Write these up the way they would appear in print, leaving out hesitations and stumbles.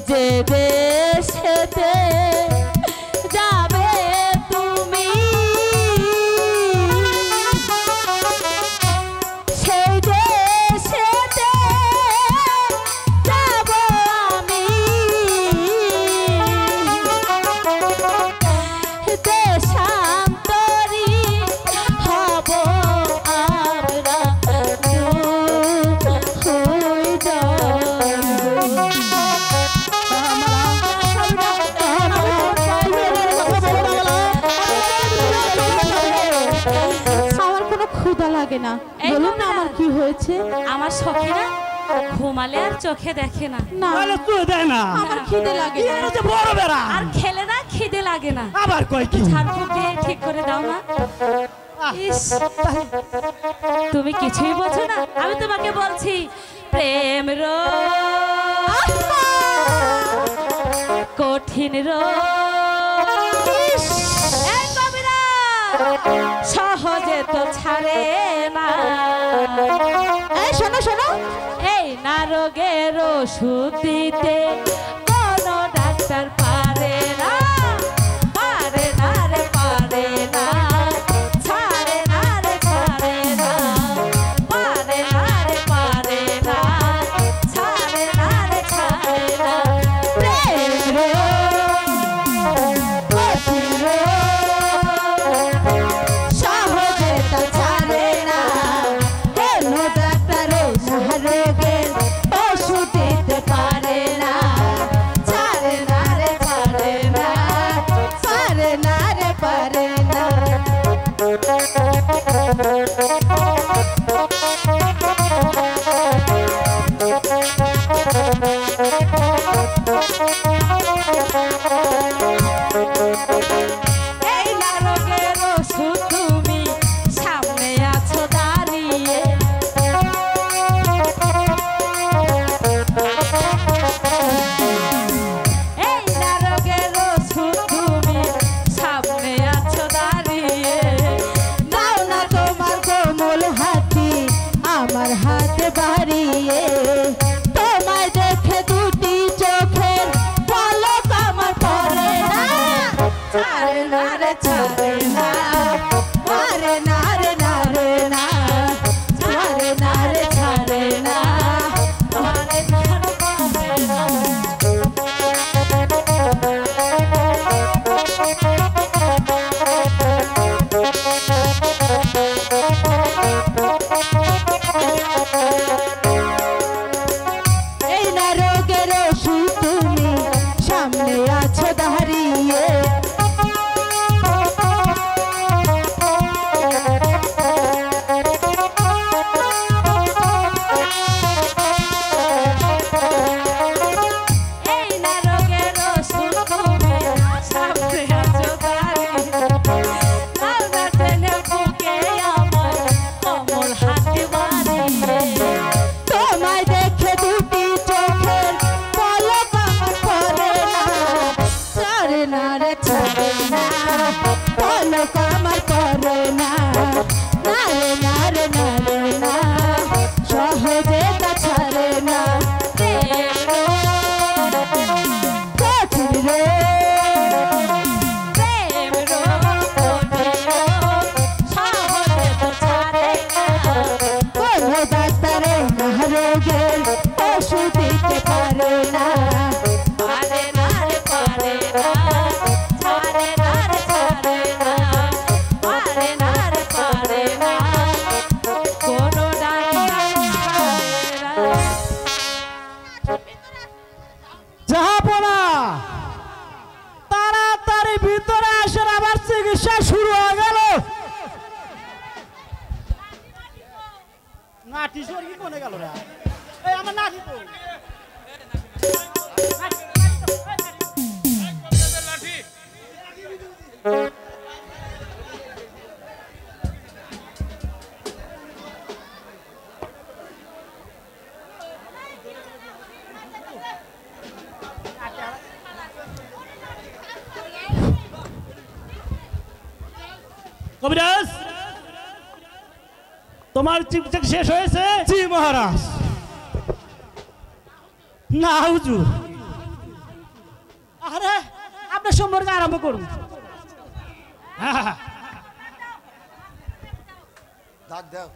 যে দেশেতে যাবে তুমি সেই দেশেতে যাব আমি দেশান্তরী হব আমরা হয়ে যাব লাগে না বলুন না আমার কি হয়েছে আমার সখীরা ঘুমালে আর চোখে দেখে না না বলে তুই দে না আমার খিদে লাগে না এটা তো বড় বেড়া আর খেলে না খিদে লাগে না আবার কই কি ঝাড়ফুঁক দিয়ে ঠিক করে দাও না ইস তুমি কিছুই বোঝো না আমি তোমাকে বলছি প্রেম রো কঠিন রো সহজে তো ছাড়ে না এই শোনো শোনো এই না রোগের ওষুধ দিতে কোনো ডাক্তার পারে না পারে না রে পারে না ছাড়ে না রে ছাড়ে না পারে না রে পারে না ছাড়ে না রে ছাড়ে না প্রেম রে কঠিন রে কবিরাজ তোমার চিকিৎসা শেষ হয়েছে? জি মহারাজ। না হুজুর সম্পর্কে আরম্ভ করুন। হ্যাঁ, ডাক দাও।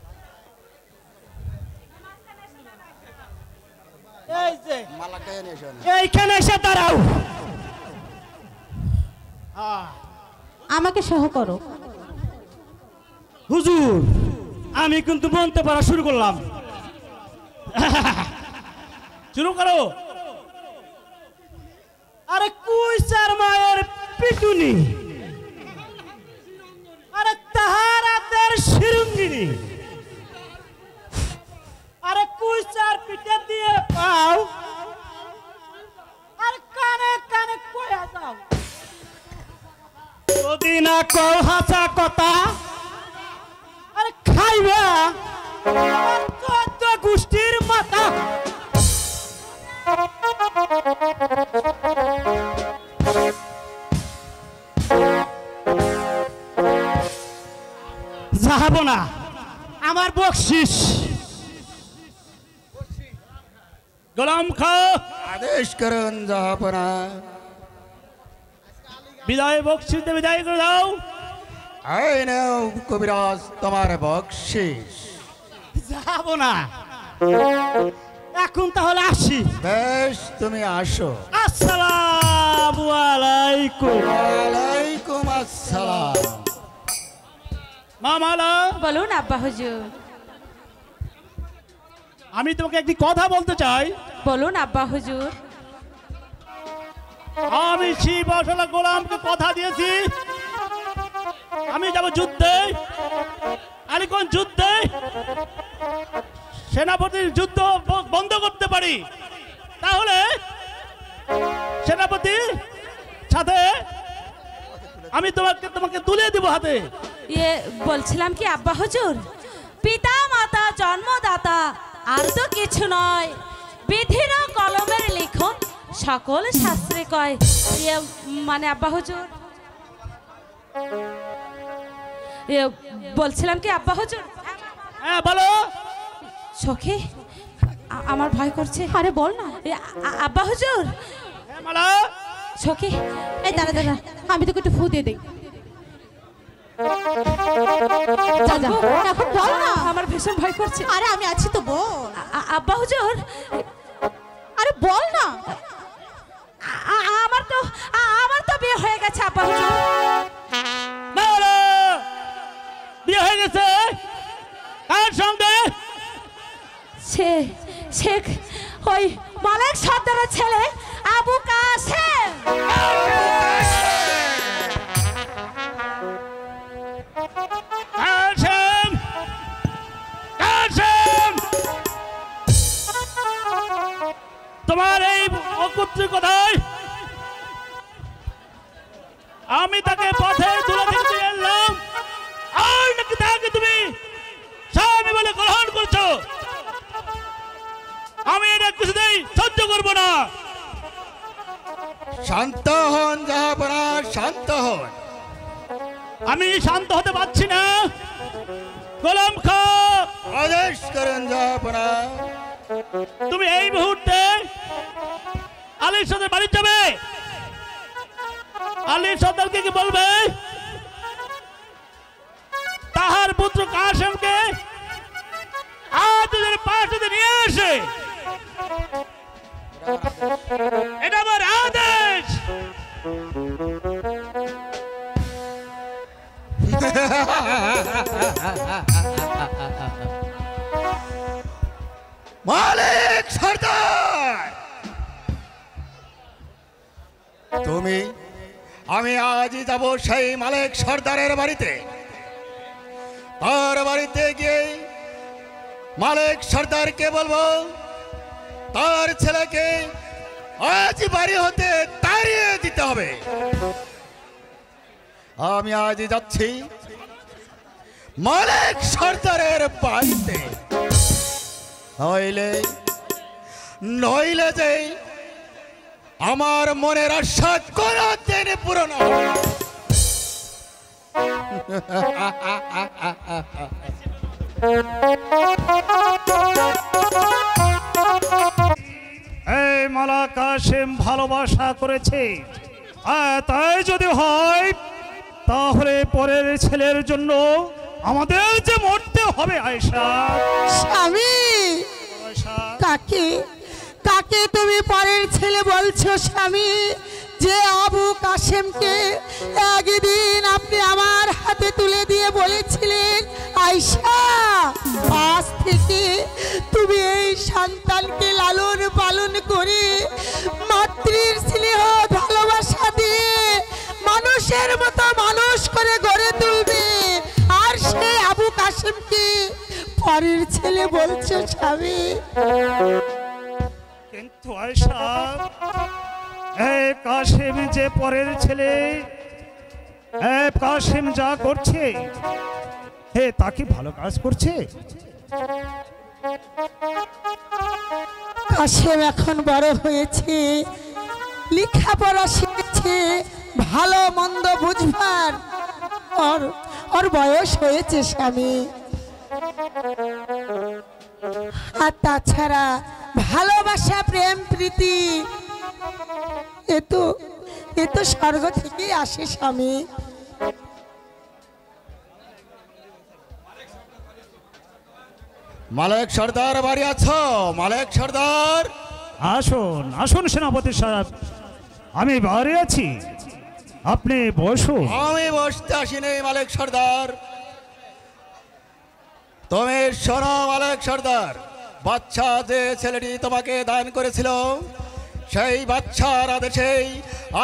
এই যে মালাটা এনে এসো না। এইখানে এসে দাঁড়াও। আমাকে সহ করো। হুজুর, আমি কিন্তু মন্ত্র পড়া শুরু করলাম। শুরু করো। আরে কুইসার মায়ের পিটুনি, আরে তাহারাদের শিরুঙ্গিনী, আরে কুইসার পিঠে দিয়ে পাও, আর কানে কানে কয়া যাও। যদি না কও হাসা কথা, আরে খাইবা আমার 14 গোষ্ঠীর মাথা। যাবো না, আমার বকশিস। গোলাম খাও, আদেশ করুন জাহাপনা। বিদায় বকশিস দিয়ে বিদায় করে দাও। এই নাও কবিরাজ তোমার বকশিস। যাবো না, এখন তাহলে আসি। বেশ, তুমি আসো। আসসালামু আলাইকুম। ওয়ালাইকুম আসসালাম। মামালা, বলুন আব্বা হুজুর। আমি তোমাকে একটি কথা বলতে চাই। বলুন আব্বা হুজুর। আমি শিব আসলে গোলামকে কথা দিয়েছি, আমি যাব যুদ্ধে। আমি কোন যুদ্ধে সেনাপতির যুদ্ধ বন্ধ করতে পারি, তাহলে সেনাপতির সাথে আমি তোমাকে তুলে দিব হাতে। বলছিলাম কি আব্বা হুজুর, পিতা মাতা জন্মদাতা আর তো কিছু নয়, বিধির কলমের লিখন সকল শাস্ত্রে কয়। মানে আব্বা হুজুর, বলছিলাম কি আব্বা হুজুর। হ্যাঁ বলো। সখী, আমার ভয় করছে। আরে বল না। আব্বা হুজুর। হ্যাঁ মালা। সখী, এই দাঁড়া দাঁড়া, আমি তোকে একটু ফু দিয়ে দিই। যা যা, এখন বল না। আমার ভীষণ ভয় করছে। আরে আমি আছি তো, বল। আব্বা হুজুর, আরে বল না। আমার তো বিয়ে হয়ে গেছে আব্বা হুজুর। মালা, বিয়ে হয়ে গেছে? কার সঙ্গে? সে ওই মালিক সর্দারের ছেলে আবু কাসেম। কাসেম, কাসেম, তোমার এই অকুত্রী কথায় আমি তাকে পথে তুলে দিতে এলাম, আর নাকি তাকে তুমি স্বামী বলে গ্রহণ করছো? আমি এটা কিছুতেই সহ্য করব না। শান্ত হন জাহাপনা, শান্ত হন। আমি শান্ত হতে পারছি না। গোলাম খা, আদেশ করুন জাহাপনা। তুমি এই মুহূর্তে আলীর সর্দার বাড়ি যাবে। আলীর সর্দারকে কি বলবে তাহার পুত্র কাসেমকে আদের পাশে নিয়ে আসে। এটা আমার আদেশ। মালিক সর্দার, আমি আজই যাব সেই মালিক সর্দারের বাড়িতে। তার বাড়িতে গিয়ে মালিক সর্দারকে বলবো তার ছেলেকে আজ বাড়ি হতে তাড়িয়ে দিতে হবে। আমি আজই যাচ্ছি মালিক সর্দারের বাড়িতে, নইলে যে আমার মনের আশা কোনদিন পূরণ হবে না। এই মালা কাসেম ভালোবাসা করেছে, তাই যদি হয় তাহলে পরের ছেলের জন্য আমাদের যে মরতে হবে আয়েশা। স্বামী, আয়েশা, কাকে কাকে তুমি পরের ছেলে বলছো স্বামী? যে আবু কাশেমকে একদিন আপনি আমার হাতে তুলে দিয়ে বলেছিলেন, আয়েশা আজ থেকে তুমি এই সন্তানকে লালন পালন করে মাতৃর স্নেহ ভালোবাসা দিয়ে মানুষের মতো মানুষ করে গড়ে তুলবে, আর সে আবু কাশেমকে পরের ছেলে বলছো স্বামী? কিন্তু আয়েশা, এই কাশেম যে পরের ছেলে, কাশেম যা করছে তা কি ভালো কাজ করছে? কাশেম এখন বড় হয়েছে, লেখাপড়া শিখেছে, ভালো মন্দ বুঝবার ওর বয়স হয়েছে স্বামী। আর তাছাড়া ভালোবাসা, প্রেম, প্রীতি এ তো স্বর্গ থেকেই আসে স্বামী। মালিক সর্দার বাড়ি আছো? মালিক সর্দার, আসুন আসুন সেনাপতি সাহেব, আমি বাড়ি আছি, আপনি বসুন। আমি বসতে আসিনি মালিক সর্দার। তুমি শোনো মালিক সর্দার, বাচ্চা যে ছেলেটি তোমাকে দান করেছিল, সেই বাচ্চার আদেশেই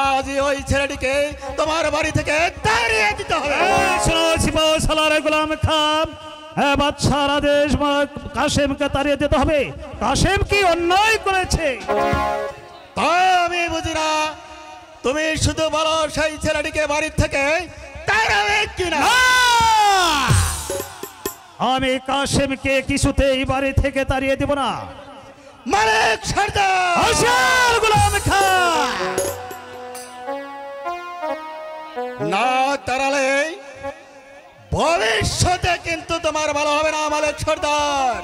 আজই ওই ছেলেটিকে তোমার বাড়ি থেকে তাড়িয়ে দিতে হবে। গোলাম খান, বাচ্চার আদেশ কাশেমকে তাড়িয়ে দিতে হবে। কাশেম কি অন্যায় করেছে? তা আমি বুঝি না, তুমি শুধু বলো সেই ছেলেটিকে বাড়ি থেকে তাড়াবে কিনা। আমি কাশেমকে কিছুতেই বাড়ি থেকে তাড়িয়ে দেব না। মালিক সর্দার, গোলাম খান, না তাড়ালে ভবিষ্যতে কিন্তু তোমার ভালো হবে না মালিক সর্দার।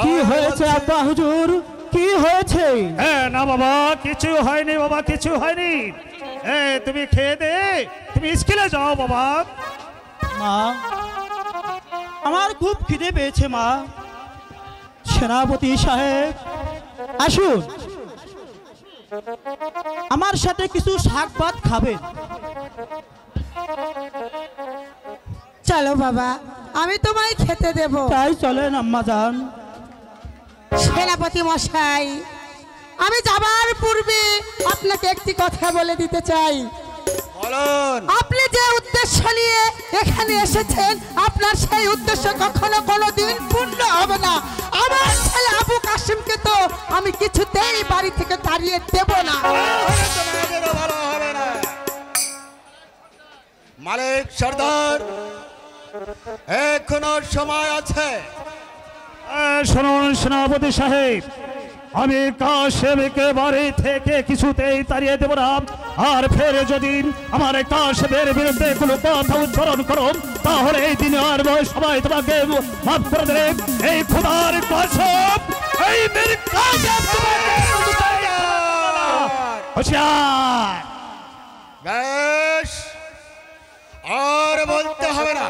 কি হয়েছে আব্বা হুজুর, কি হয়েছে? না বাবা, কিছু হয়নি বাবা, কিছু হয়নি। তুমি খেয়ে দে, তুমি স্কুলে যাও বাবা। মা, আমার খুব খিদে পেয়েছে মা। সেনাপতি সাহেব আসুন, আমার সাথে কিছু শাক ভাত খাবেন। চলো বাবা, আমি তোমায় খেতে দেব। তাই চলেন আম্মা যান। সেনাপতি মশাই, আমি যাবার পূর্বে আপনাকে একটি কথা বলে দিতে চাই। বলুন। আপনি যে উদ্দেশ্য নিয়ে এখানে এসেছেন, আপনার সেই উদ্দেশ্য কখনো কোনোদিন পূর্ণ হবে না। আমার ছেলে আবু কাশেমকে তো আমি কিছুতেই বাড়ি থেকে তাড়িয়ে দেব না। তোমাদেরও ভালো হবে না মালিক সর্দার, এখনো সময় আছে। শুনুন সেনাপতি সাহেব, আমি কাশেমকে বাড়ি থেকে কিছুতেই তাড়িয়ে দেব না। আর ফের যদি আমার কাশেমের বিরুদ্ধে কোনো কথা উচ্চারণ করো, তাহলে এই দিনে আর সবাই তোমাকে মাফ করে দেবে। এই খোদার কসম, এই মেরে কাশেম হুঁশিয়ার। বেশ, আর বলতে হবে না।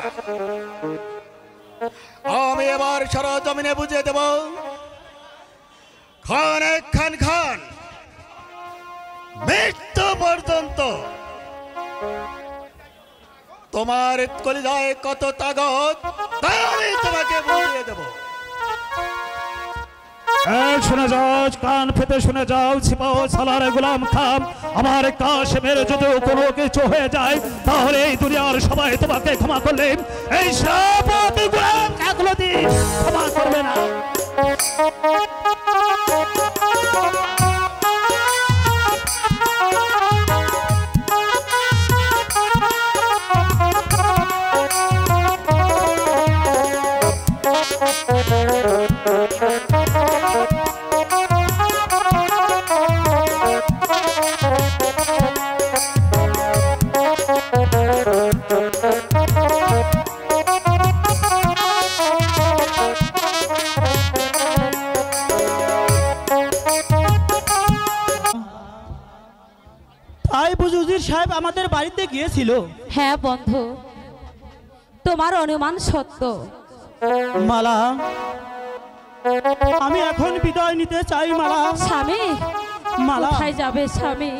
আমি এবার সরজমিনে বুঝিয়ে দেব, খান খান খান মৃত্যু পর্যন্ত তোমার কলিজায় কত তাগত, তা আমি তোমাকে বুঝিয়ে দেব। শুনে যাও, কান পেতে শুনে যাও সিপাহ সালার গোলাম খান, আমার কাশেমের যদি কোনো কিছু হয়ে যায়, তাহলে এই দুনিয়ার সবাই তোমাকে ক্ষমা করলে এই সেনাপতি গোলাম কাকলো দিয়ে ক্ষমা করবে না। উজির সাহেব আমাদের বাড়িতে গিয়েছিল। হ্যাঁ বন্ধু, তোমার অনুমান সত্য। মালা, আমি এখন বিদায় নিতে চাই। মালা, স্বামী মালা, কোথায় যাবে স্বামী?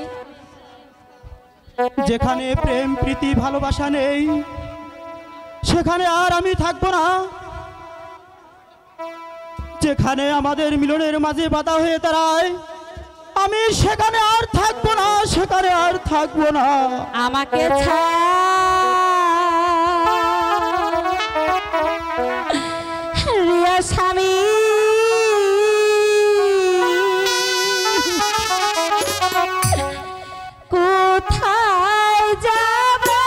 যেখানে প্রেম প্রীতি ভালোবাসা নেই সেখানে আর আমি থাকবো না। যেখানে আমাদের মিলনের মাঝে বাধা হয়ে দাঁড়ায় আমি সেখানে আর থাকবো না, সেখানে আর থাকবো না। আমাকে রিয়া স্বামী, কোথায় যাবে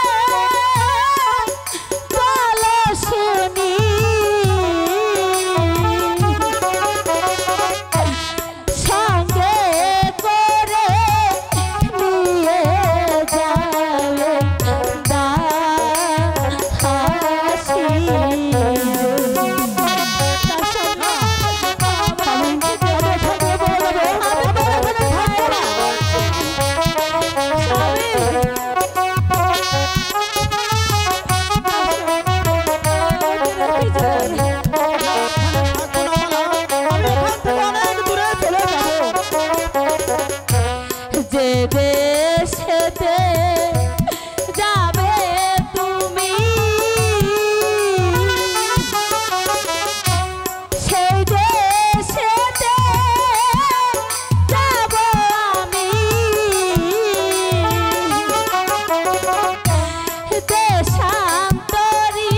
বলো শুনি, সঙ্গে করে নিয়ে যাবে হাসি। যে দেশেতে যাবে তুমি সেই দেশেতে যাব আমি, দেশান্তরী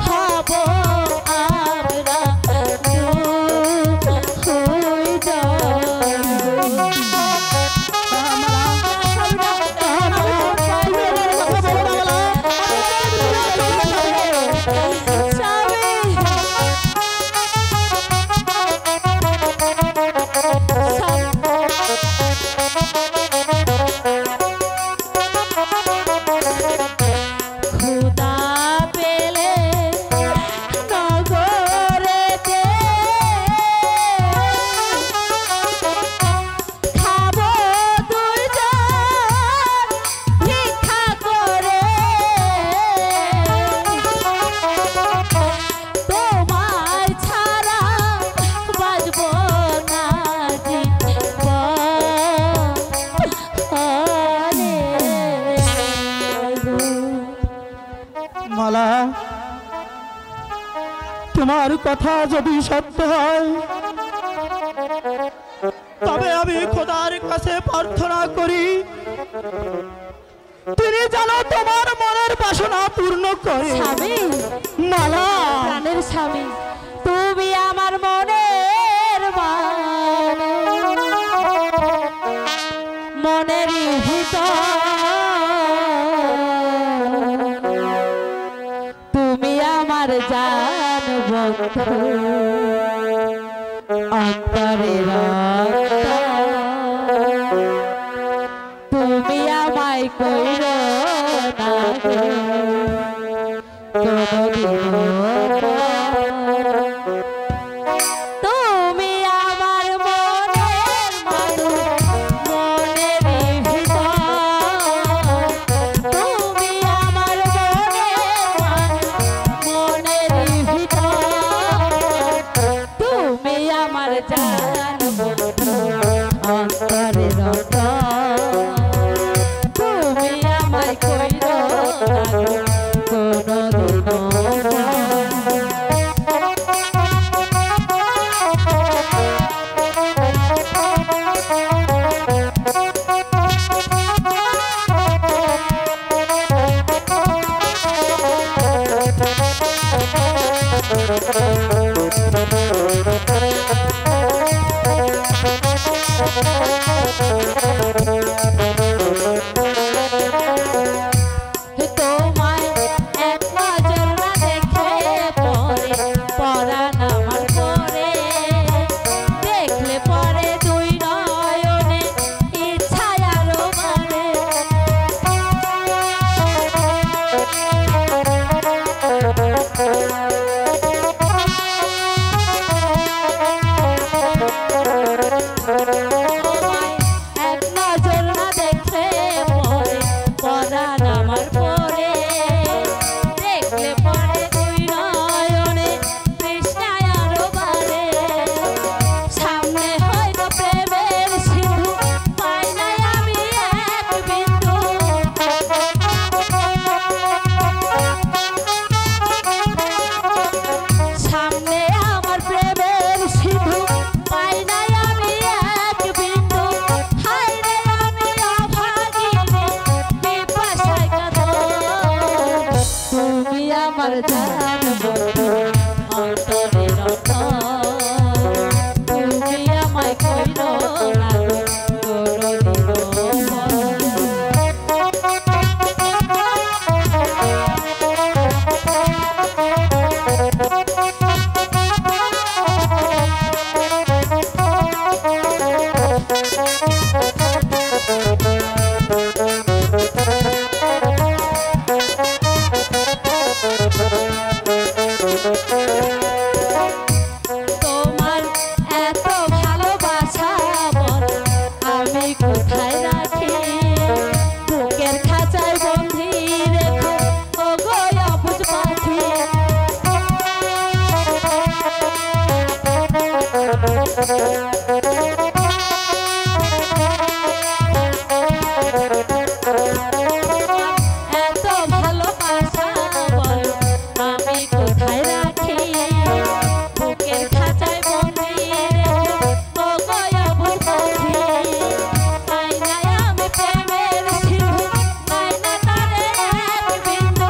হব আমরা হয়ে যাব। খুদা পেলে নগরেতে খাবো দুইজন ভিক্ষা করে, তোমায় ছাড়া বাঁচবো না মালা, তোমার কথা যদি সত্য হয় তবে আমি খোদার কাছে প্রার্থনা করি তিনি যেন তোমার মনের বাসনা পূর্ণ করে। স্বামী, মালা, প্রাণের স্বামী, তুমি আমার মনের মনের ভিতর, তুমি আমার জান বন্ধু অন্তরের আত্মা, তুমি আমায় কইর না তুমি আমার মনের মনের ভিতর, তুমি আমার মনের ভিতর, তুমি আমার জান। তোমার এত ভালোবাসা বল আমি কোথায় রাখি বুকের খাঁচায় বন্দি রেখো ও গো অবুঝ পাখি এত ভালোবাসা বল আমি কোথায় রাখি বুকের খাঁচায় বন্দি রেখো ও গো অবুঝ পাখি আয়নায় আমি প্রেমের সিন্ধু আয়না তারে এক বিন্দু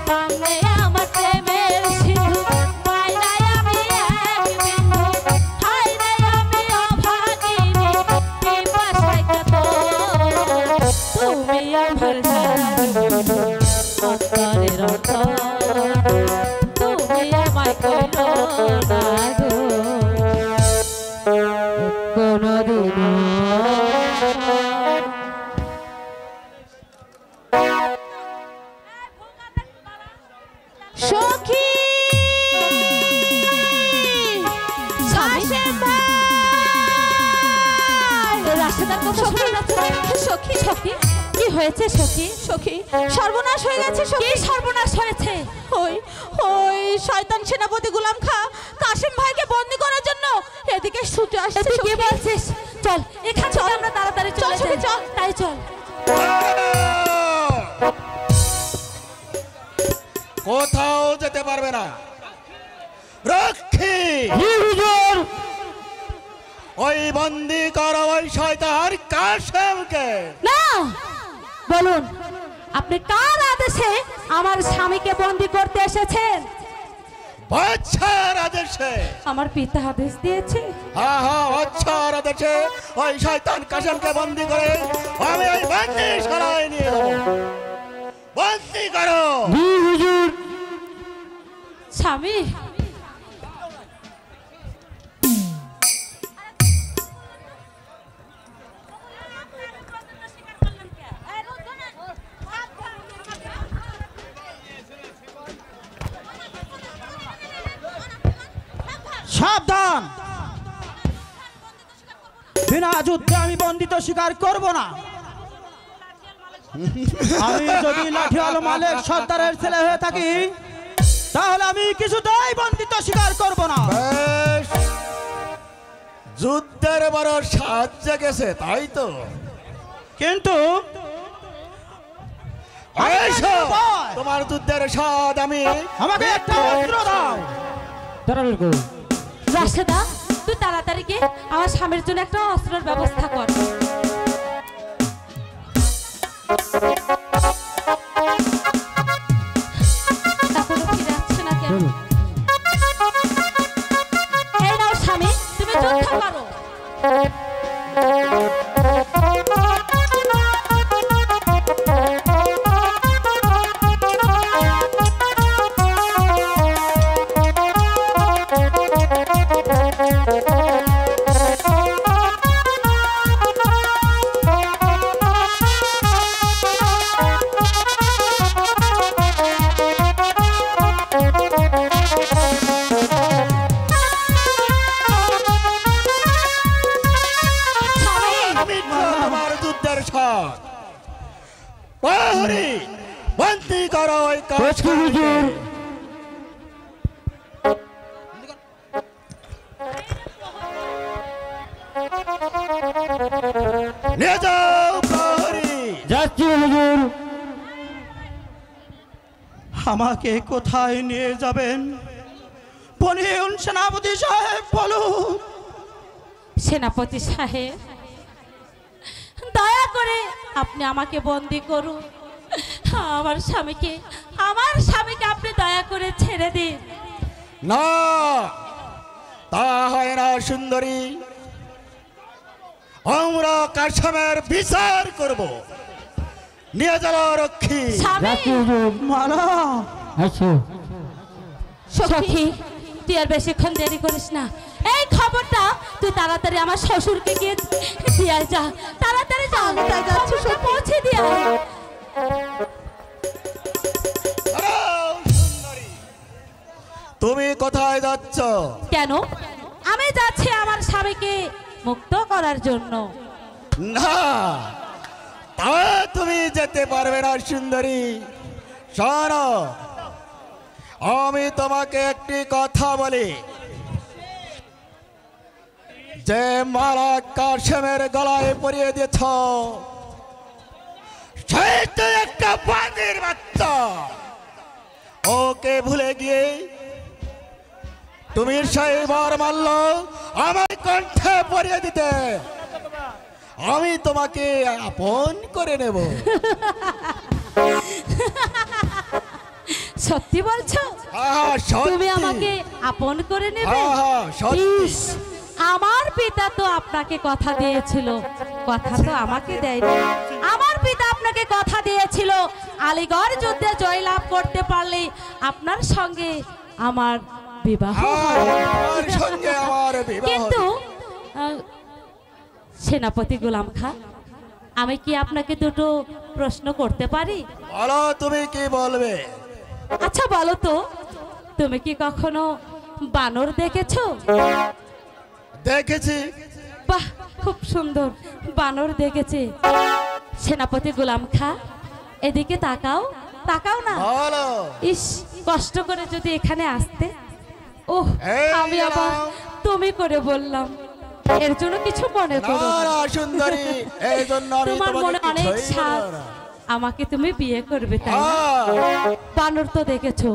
সামনে আমার প্রেমের সিন্ধু আয়নায় আমি এক বিন্দু হায় রে আমি অভাগিনী পিপাসায় কাতর তুমি আমার অন্তরের অন্তর তুমি আমায় কইল না গো কোনদিনও সখী কাশেম ভাই রাশেদার কথা শোনা যাচ্ছে সখী সখী কি হয়েছে সখী সখী সর্বনাশ হয়ে গেছে কি সখী সর্বনাশ হয়েছে ওই ওই শয়তান সেনাপতি গোলাম খা কাশেম ভাইকে বন্দি করার জন্য এদিকে ছুটে আসছে তুই কি সখী। বলছিস চল এখান থেকে চল। আমরা তাড়াতাড়ি চল, চলে সখী, যাই চল। তাই চল কোথাও যেতে পারবে না রক্ষী হুজুর ওই বন্দি করো ওই শয়তান কাশেমকে। না বলুন আপনি কার আদেশে আমার স্বামীকে বন্দি করতে এসেছেন বাচ্চার আদেশে। আমার পিতা আদেশ দিয়েছে হ্যাঁ হ্যাঁ বাচ্চার আদেশে ওই শয়তান কাশেমকে বন্দি করে আমি ওই বন্দি সরাই নিয়ে যাবো। বন্দি করো। হুজুর স্বামী সাবধান, বিনা যুদ্ধে আমি বন্দিত স্বীকার করব না। আমি যদি লাঠিয়াল মালিক সর্দারের ছেলে হয়ে থাকি তাহলে আমি কিছুতেই বন্দিত স্বীকার করব না। বেশ, যুদ্ধের বড় স্বাদ জেগেছে তাই তো। কিন্তু এসো, তোমার যুদ্ধের স্বাদ আমি আমাকে একটা অস্ত্র দাও। রাশেদা তুই তাড়াতাড়ি গিয়ে আমার স্বামীর জন্য একটা অস্ত্রের ব্যবস্থা কর এখনো ফিরে আসছে না কেন এই নাও স্বামী তুমি যুদ্ধ করো আমি তোমার যুদ্ধের স্বাদ। প্রহরী, বন্দি করো ওই কাশেমকে। নিয়ে যাও প্রহরী। যাচ্ছি হুজুর। আমাকে কোথায় নিয়ে যাবেন বলুন সেনাপতি সাহেব, বলুন। সেনাপতি সাহেব দয়া করে আপনি আমাকে বন্দি করুন আমার স্বামীকে আপনি দয়া করে ছেড়ে দিন না, তা হয় না সুন্দরী। আমরা কাশেমের বিচার করব। নিয়ে যাও রক্ষী। স্বামী মালা সখী তুই আর বেশিক্ষণ দেরি করিস না, এই খবরটা তুই তাড়াতাড়ি আমার শ্বশুরকে গিয়ে দিয়ে যা, তাড়াতাড়ি যা, তাই যাচ্ছি, খবরটা পৌঁছে দিয়ে আয়। তুমি কোথায় যাচ্ছ? কেন? আমি যাচ্ছি আমার স্বামীকে মুক্ত করার জন্য। না, তা তুমি যেতে পারবে না সুন্দরী। শোনো, আমি তোমাকে একটি কথা বলি, যে মালা কাশেমের গলায় পরিয়ে দিয়েছ সে তো একটা বাঘের বাচ্চা। ওকে ভুলে গিয়ে তুমি সেই বার মারল আমার কণ্ঠে পরিয়ে দিতে, আমি তোমাকে আপন করে নেব। সত্যি বলছো? আহা, সত্যি। তুমি আমাকে আপন করে নেবে? আহা, সত্যি। ইস, আমার পিতা তো আপনাকে কথা দিয়েছিল, কথা তো আমাকে দেয়নি। আমার পিতা আপনাকে কথা দিয়েছিল আলীগড় যুদ্ধে জয়লাভ করতে পারলে আপনার সঙ্গে আমার বিবাহ হবে। আমার সঙ্গে আমার বিবাহ। কিন্তু সেনাপতি গোলাম খা, আমি কি আপনাকে দুটো প্রশ্ন করতে পারি? বলো, তুমি কি বলবে? আচ্ছা বলো তো, তুমি কি কখনো বানর দেখেছো? দেখেছি। বাহ, খুব সুন্দর, বানর দেখেছে। সেনাপতি গোলাম খা, এদিকে তাকাও, তাকাও না। বলো। ইস, কষ্ট করে যদি এখানে আসতে। ওহ, এই আমি আবার নাও। তুমি করে বললাম, এর জন্য কিছু মনে না করো না। না সুন্দরী, এই জন্য আমি তোমার মনে তোমাকে অনেক কিছুই স্বাদ, বলবো না। আমাকে তুমি বিয়ে করবে তাই না? হ্যাঁ। বানর তো দেখেছো,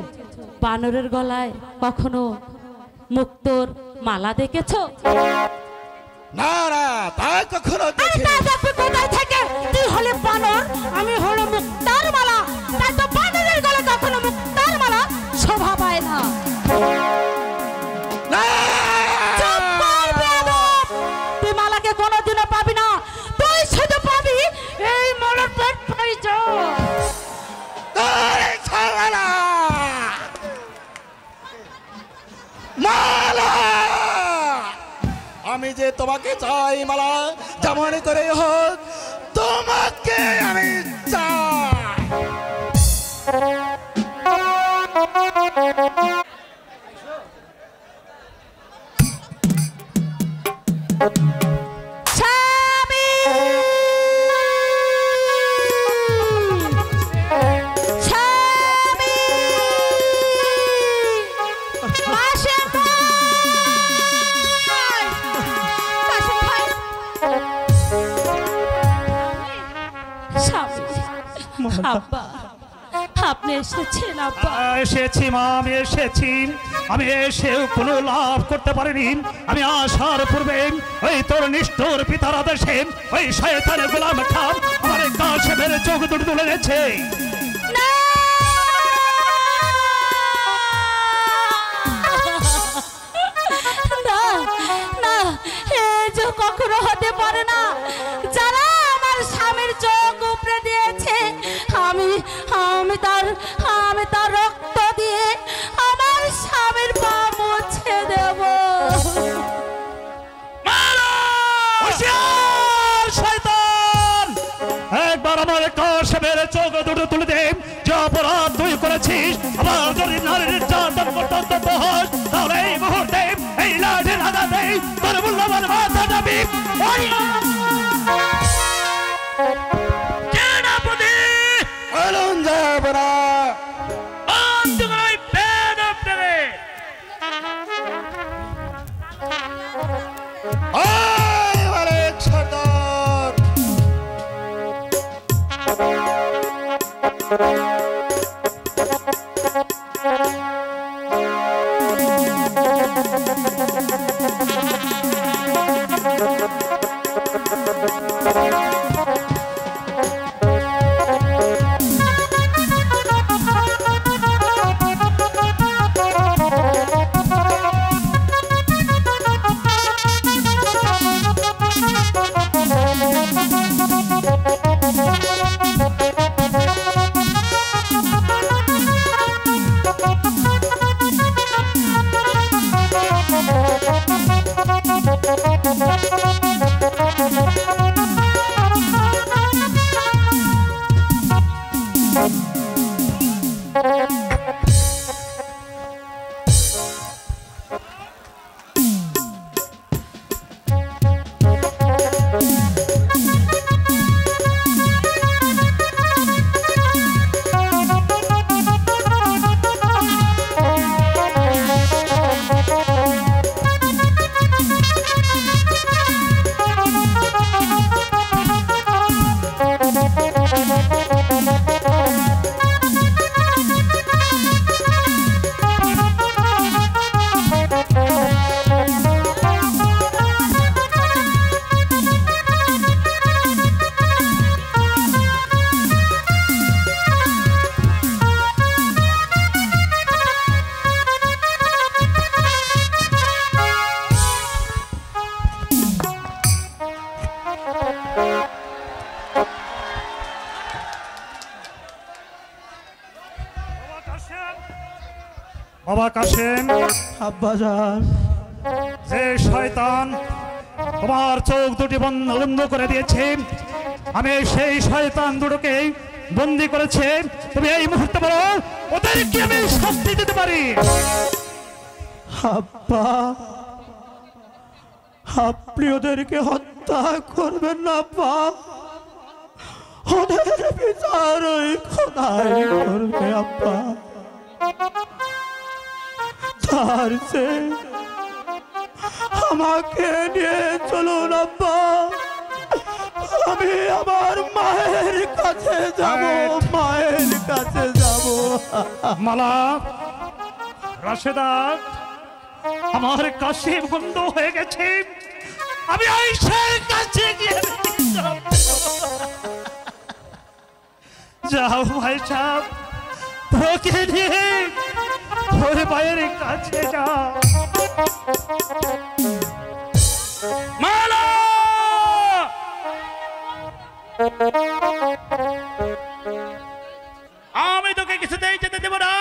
বানরের গলায় কখনো মুক্তোর মালা দেখেছো? না না, তা কখনো আরে দেখিনি। তা দেখবে কোথায় থেকে? তুই হলে বানর, আমি হলো মুক্তার মালা, তাই তো বানরের গলায় কখনো মুক্তার মালা শোভা পায় না। না! চুপ কর, বেয়াদব! তুই মালাকে কোনোদিনও পাবি না, তুই শুধু পাবি এই মালার পেট পাইছো। তোরে ছাড়বে না! মালা! আমি যে তোমাকে চাই মালা, যেমন করে হোক তোমাকে আমি চাই। স্বামী! স্বামী! কাশেম ভাই! কাশেম ভাই! স্বামী! আব্বা, আপনি এসেছেন আব্বা। এসেছি মা, আমি এসেছি। আমি এসেও কোনো লাভ করতে পারিনি। আমি আসার পূর্বে ওই তোর নিষ্ঠুর পিতার আদেশে ওই শয়তানের গোলাম খাম আমার কাশেমের চোখ দুটো তুলে গেছে। না! না, না, এ যে কখনো হতে পারে না। যারা আমার স্বামীর চোখ উপড়ে দিয়েছে, আমি তার রক্ত দিয়ে আমার স্বামীর পা মুছে দেব। হুঁশিয়ার শয়তান! একবার আমার কাশেমের চোখ দুটো তুলে দে। যে অপরাধ তুই করেছিস, আমার যদি নারী নির্যাতন করতে অন্তত হয়, তাহলে এই মুহূর্তে এই লাঠির আঘাতে তোর মূল্যবান মাথা যাবি। সেনাপতি! বলুন যাব না। বন্ধুগণ, বেদ আপনারে! ওই মালিক সর্দার! বাবা কাশেম, আব্বাজান যে শয়তান তোমার চোখ দুটি বন্ধ করে দিয়েছে, আমি সেই শয়তান দুটোকে বন্দি করেছে। তুমি এই মুহূর্তে বলো ওদেরকে আমি শাস্তি দিতে পারি। আব্বা, আপনি ওদেরকে হত্যা করবেন না আব্বা, ওদের বিচার ওই খোদাই করবে আব্বা। তার চেয়ে আমাকে নিয়ে চলুন আব্বা, আমি আমার মায়ের কাছে যাব, মায়ের কাছে যাব। মালা, রাশেদা, আমার কাছে বন্ধ হয়ে গেছে, আমি আয়েশার কাছে গিয়ে যাও ভাই সাহেব, তোকে নিয়ে ওর মায়ের কাছে যাও। মালা, আমি তোকে কিছুতেই যেতে দেব না।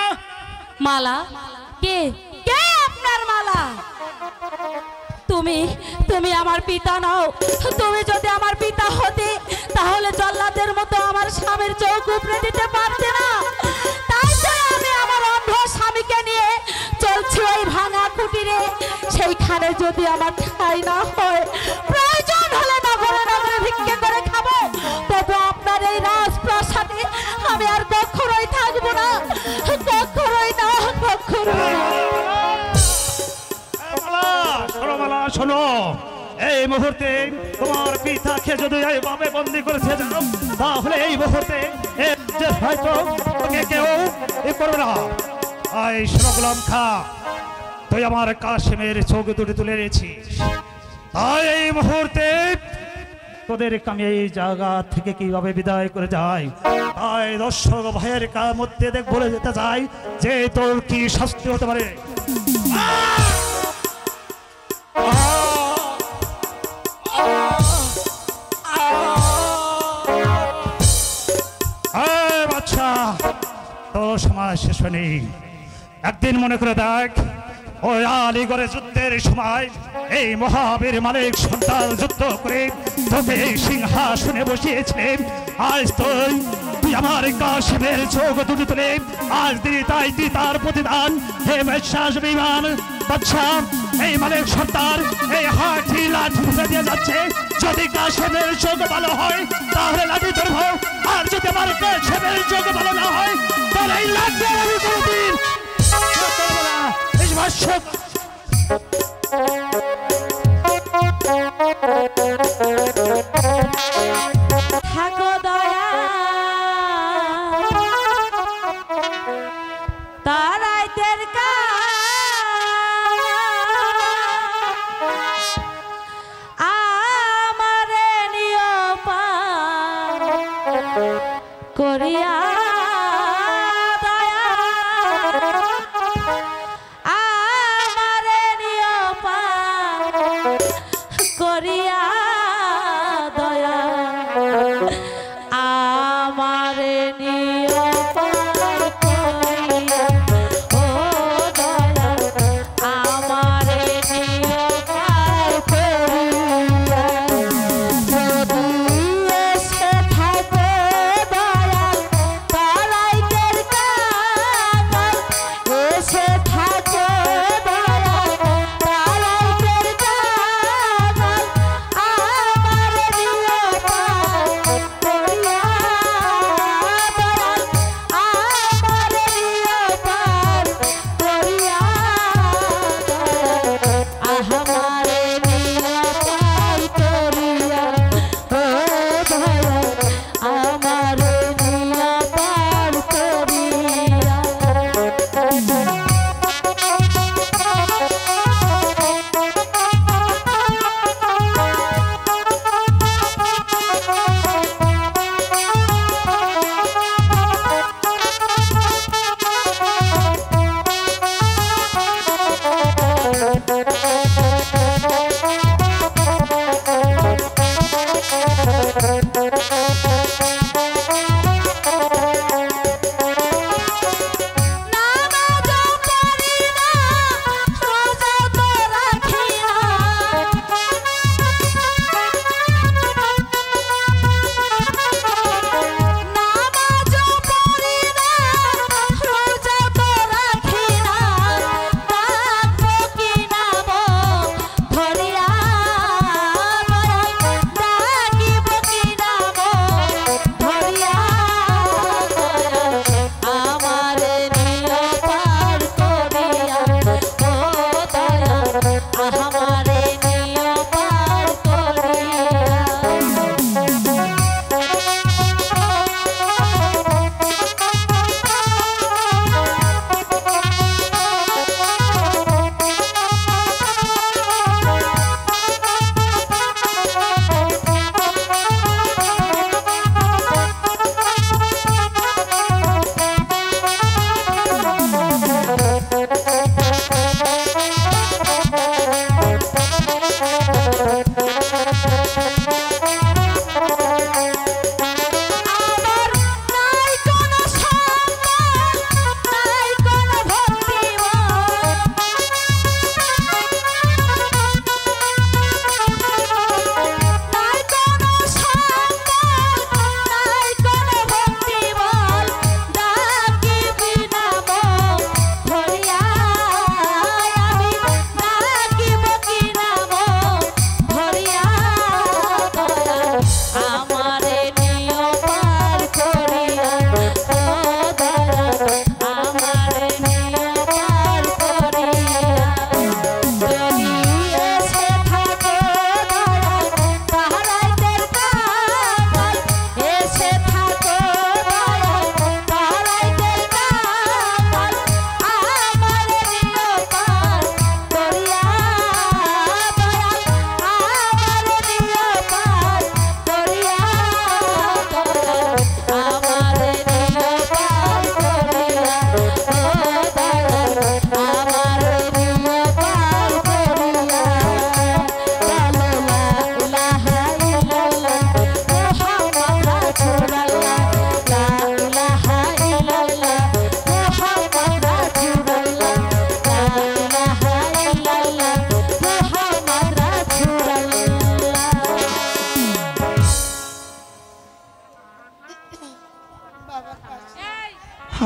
মালা? কে কে আপনার মালা? তুমি আমার পিতা নও। তুমি যদি আমার পিতা হতে তাহলে জল্লাদের মতো আমার স্বামীর চোখ উপড়ে দিতে পারতে না। তাই তো আমি আমার অন্ধ স্বামীকে নিয়ে চলছি ওই ভাঙা কুটিরে। সেইখানে যদি আমার ঠাই না হয়, প্রয়োজন হলে নগরে নগরে ভিক্ষে করে খাবো, তবু আপনার এই রাজপ্রাসাদে আমি আর কখনোই থাকবো না, কখনোই না, কখনোই না। মালা, শোনো, এই মুহূর্তে তোমার পিতাকে যদি এইভাবে বন্দি করেছে তাহলে এই মুহূর্তে হয়তো তোকে কেউ করবে না। এই শোনো গোলাম খা, তুই আমার কাশেমের চোখ দুটি তুলে নিয়েছিস, তাই এই মুহূর্তে তোদেরকে আমি এই জায়গা থেকে কিভাবে বিদায় করে যাই, তাই দর্শক ভাইয়ের মধ্যে বলে যেতে চাই যে তোর কি শাস্তি হতে পারে। বাচ্চা, তোর সময় শেষ হয়নি। একদিন মনে করে দেখ, ওই আলীগড়ে যুদ্ধের সময় এই মহাবীর মালিক সন্তান যুদ্ধ করে তোকে এই সিংহাসনে বসিয়েছিলেন। আজ তুই আমার কাশেমের চোখ দুটি তুলে আজ দিদি তাই তুই তার প্রতিদান। হে বিশ্বাস বিমান বাচ্চা, এই মালিক সন্তান এই হাতি লাঠি মুখে দিয়ে যাচ্ছে, যদি কাশেমের চোখ ভালো হয় তাহলে লাঠি ধরবো, আর যদি আমার কাশেমের চোখ ভালো না হয় তাহলে এই লাঠি আমি কোনদিন থাকো দয়া তারাইতের আমারে নিয়পা করিয়া দয়া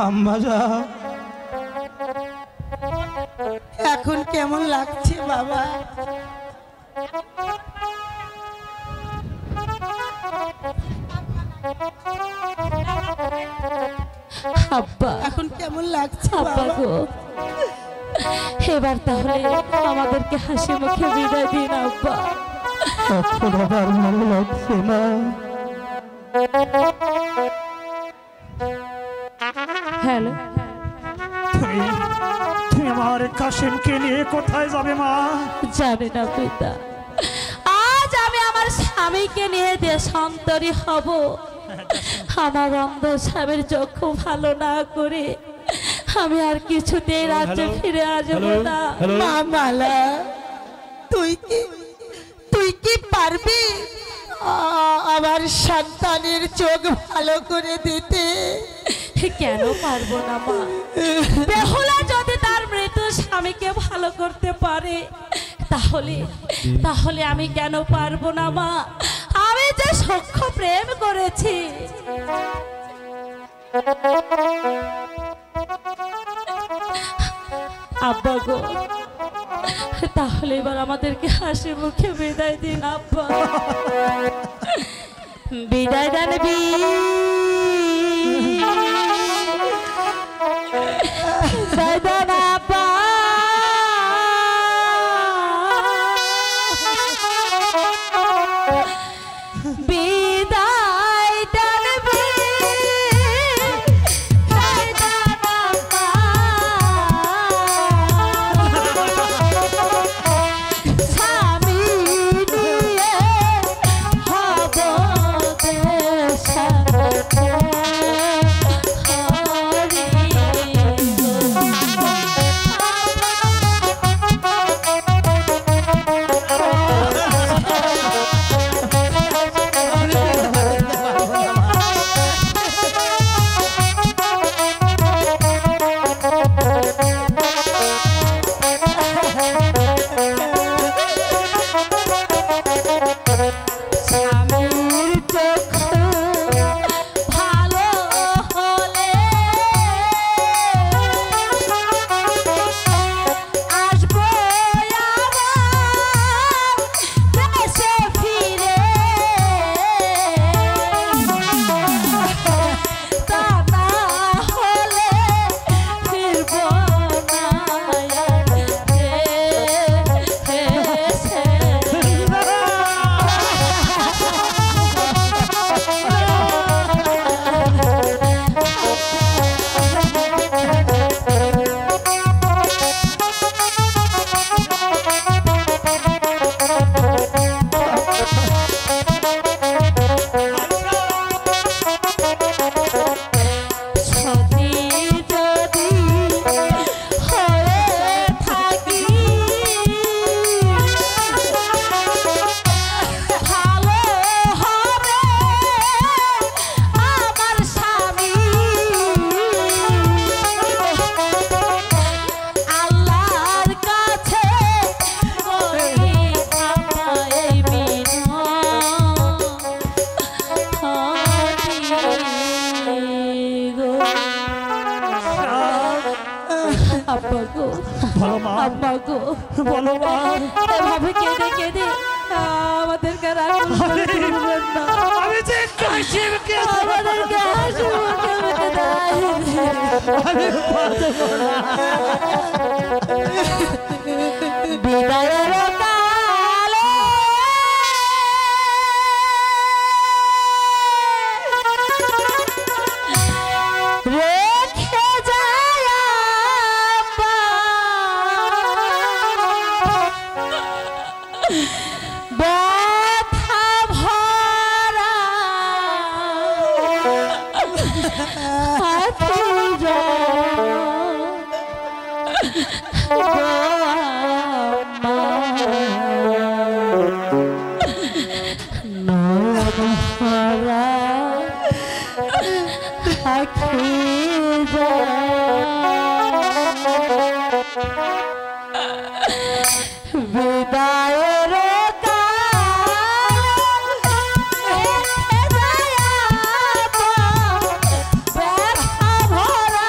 আম্মা যান, এখন কেমন লাগছে বাবা? আব্বা, এখন কেমন লাগছে আব্বা বাবা? গো, এবার তাহলে আমাদেরকে হাসি মুখে বিদায় দিন আব্বা। এখন আবার ভালো লাগছে না। হ্যালো, তুমি আমার কাশিমকে নিয়ে কোথায় যাবে মা? জানি না পিতা, আজ আমি আমার স্বামীকে নিয়ে দেশান্তরী হব। আমার অন্ধ স্বামীর চক্ষু ভালো না করে আমি আর কিছুতেই রাজ্যে ফিরে আসবো না। মা মালা, তুই কি পারবি আমার সন্তানের চোখ ভালো করে দিতে? কেন পারবো না মা? বেহুলা যদি তার মৃত স্বামীকে ভালো করতে পারে তাহলে আমি কেন পারবো না মা? আমি যে সখ্য প্রেম করেছি। আব্বা গো, তাহলে এবার আমাদেরকে হাসি মুখে বিদায় দিন আব্বা। বিদায় দেন বিদায় দেন আব্বা। বিদায় দেন বিদায় দেন আব্বা। স্বামী নিয়ে হব দেশান্তরী। স্বামীর চক্ষু ভালো হলে আসবো আবার দেশে ফিরে। তা না হলে ফিরবো না দেশে। সতী যদি হয়ে থাকি ভালো হবে আমার স্বামী। আল্লাহর কাছে করি আমায় আব্বা গো, বলো মা, আব্বা গো, বলো মা। এভাবে কেঁদে কেঁদে আমাদেরকে রাখবেন না। আমি যে কাশিমকে আমাদেরকে হাসি মুখে বিদায় দিন। বিদায়ের কালে রেখে যায় আব্বা ব্যথা ভরা আতুর নয়নভরা আখি বিদায়ের কাল ব্যথা ভরা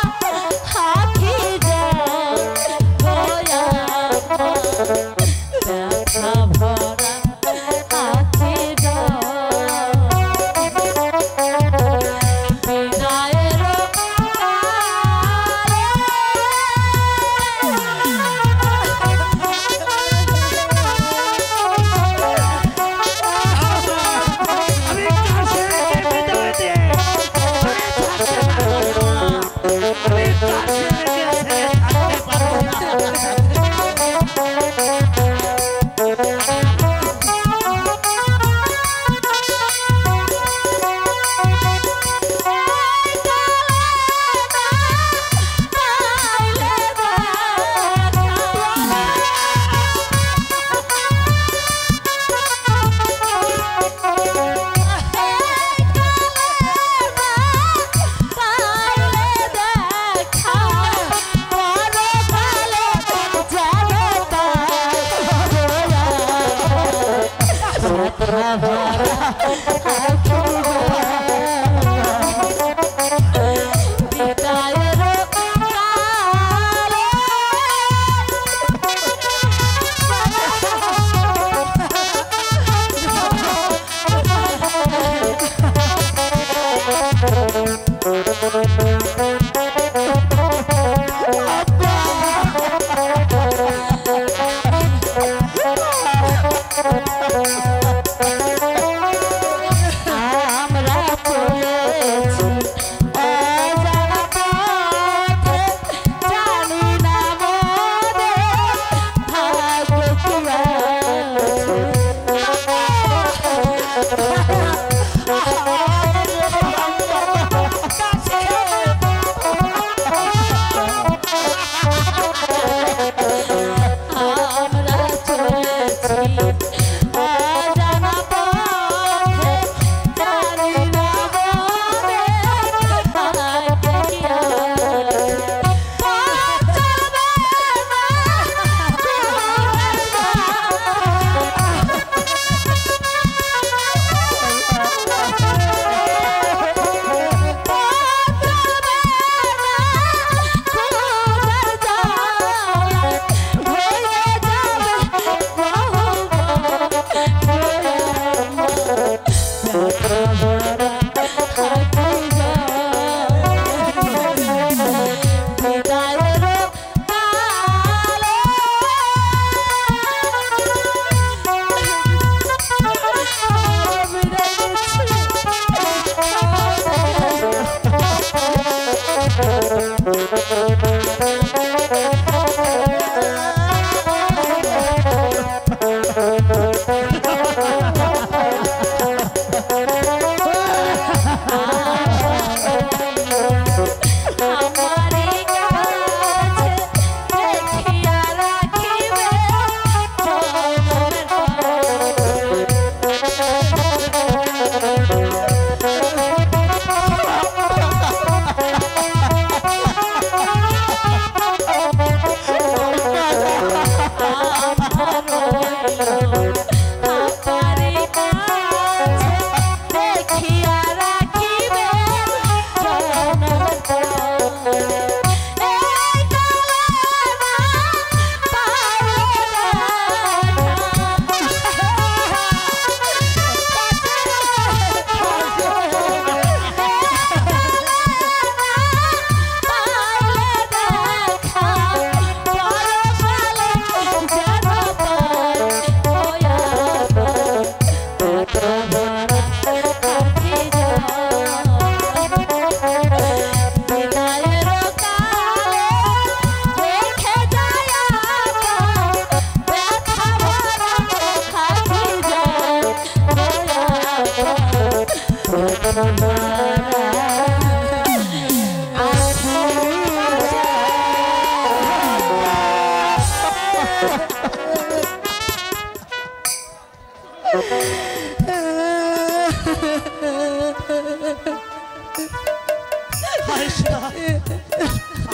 আয়েশা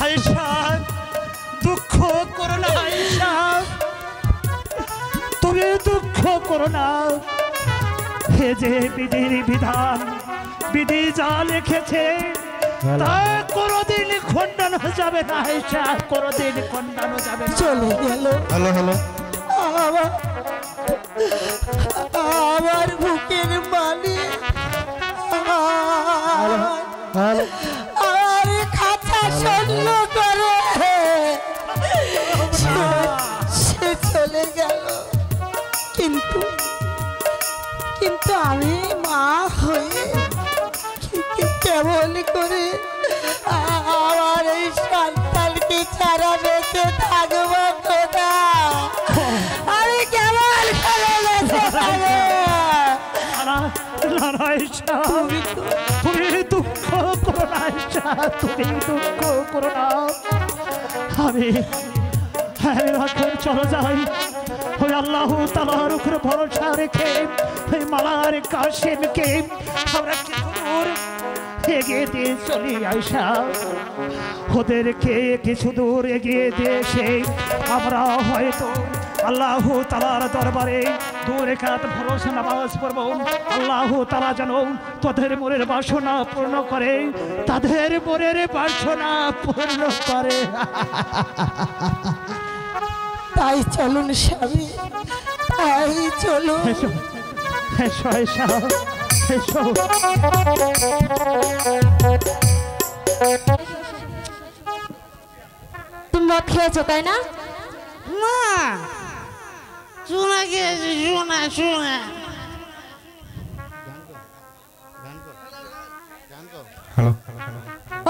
আয়েশা দুঃখ করো না আয়েশা, তুমি দুঃখ করো না। হে যে বিধির বিধান, বিধি যা লিখেছে তা কোনোদিন খণ্ডন যাবে না আয়েশা, কোনোদিন খণ্ডন যাবে না। চলে গেল। হ্যালো হ্যালো, আমার বুকের মালিক আমার খাঁচা শূন্য করে সে চলে গেল। কিন্তু কিন্তু আমি মা হয়ে কেমন করে আমার এই সন্তানকে ছাড়া বেঁচে থাকবো খোদা? আমি কেমন করে বেঁচে থাকবো? আয়েশা তুমি দুঃখ করো না আয়েশা, তুমি দুঃখ করো না। আমি এখন চলো যাই, ওই আল্লাহ তাআলার উপরে ভরসা রেখে ওই মালার কাশেমকে আমরা কিছু দূর এগিয়ে দিয়ে চলি আয়েশা। ওদেরকে কিছু দূর এগিয়ে দিয়ে এসে আমরা হয়তো আল্লাহ তাআলার দরবারে দূর একাত ভরসা নামাজ পড়ব। আল্লাহ তাআলা যেন তোদের মনের বাসনা পূর্ণ করে, তাদের মনের বাসনা পূর্ণ করে। তাই চলুন স্বামী, তাই চলুন। এসো এসো আয়েশা এসো। তুমি মদ খেয়েছো তাই না? না, শোনা গেছে, শোনা শোনা।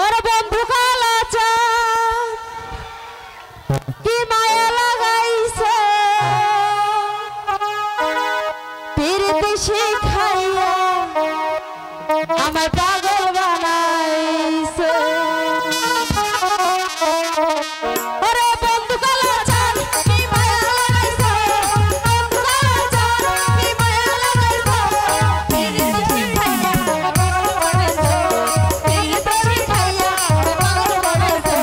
ওরে বন্ধু কালাচা কি মায়া লাগাইছে, পিরিতি শিখাইয়া আমার পাগল বানাইছে। ওরে বন্ধু কালাচা কি মায়া লাগাইছে, বন্ধু কালাচা কি মায়া লাগাইছে, পিরিতি শিখাইয়া আমার পাগল বানাইছে, পিরিতি শিখাইয়া আমার পাগল বানাইছে।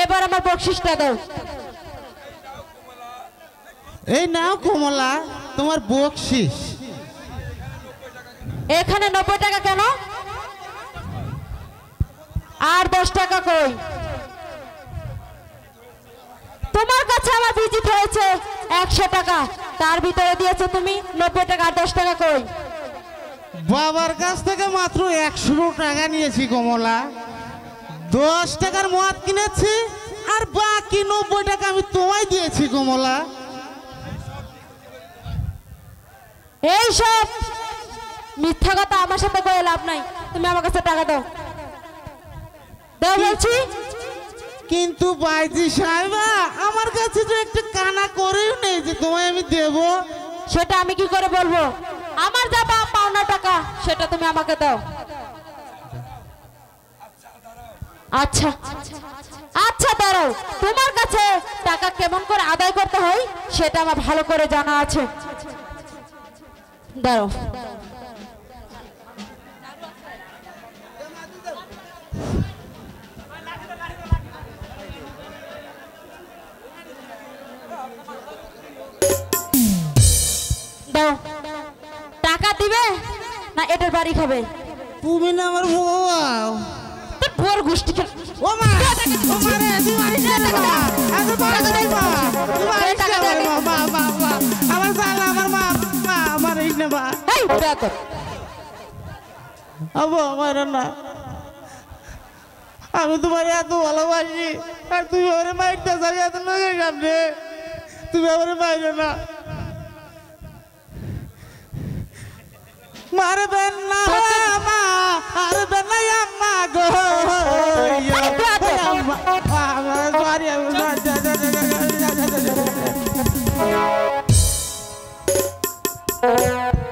এবার আমার বকশিসটা দাও। এই নাও কমলা তোমার বকশিস। এখানে 90 টাকা কেন? আর 10 টাকা কই? তোমার কাছে আমার ভিজিট হয়েছে 100 টাকা, তার ভিতরে দিয়েছো তুমি 90 টাকা। আর 10 টাকা কই? বাবার কাছ থেকে মাত্র 100 টাকা নিয়েছি কমলা। 10 টাকার মদ কিনেছি আর বাকি 90 টাকা আমি তোমায় দিয়েছি কমলা। এই সব মিথ্যা কথা আমার সাথে কয়ে লাভ নাই, তুমি আমার কাছে টাকা দাও। দাও বলছি। কিন্তু বাইজি সাহেবা, আমার কাছে তো একটা কানা করেও নেই যে তোমায় আমি দেব। সেটা আমি কি করে বলবো? আমার যা পাওনা টাকা সেটা তুমি আমাকে দাও। আচ্ছা আচ্ছা দাঁড়াও, তোমার কাছে টাকা কেমন করে আদায় করতে হয় সেটা আমার ভালো করে জানা আছে। দাঁড়াও। দাও, টাকা দিবে না এটার বাড়ি খাবে? তুমি না আমার বউ। তোর বউর গোষ্ঠী খেল। ও মা, ও মা রে, তুই মারিস না মা। এত বড় করে মা। তুই মারিস না মা, মা, মা। আমার সালা, আমার মা, মা, মারিস না মা। এই বেয়াদব। আবু আমার না। আমি তোমার এত ভালোবাসি আর তুমি আমার মাইরটা যাবি এত লোকের সামনে। তুমি আমার মাইরো না। মারবেন না মা, মারবেন না আম্মা গো। সরি,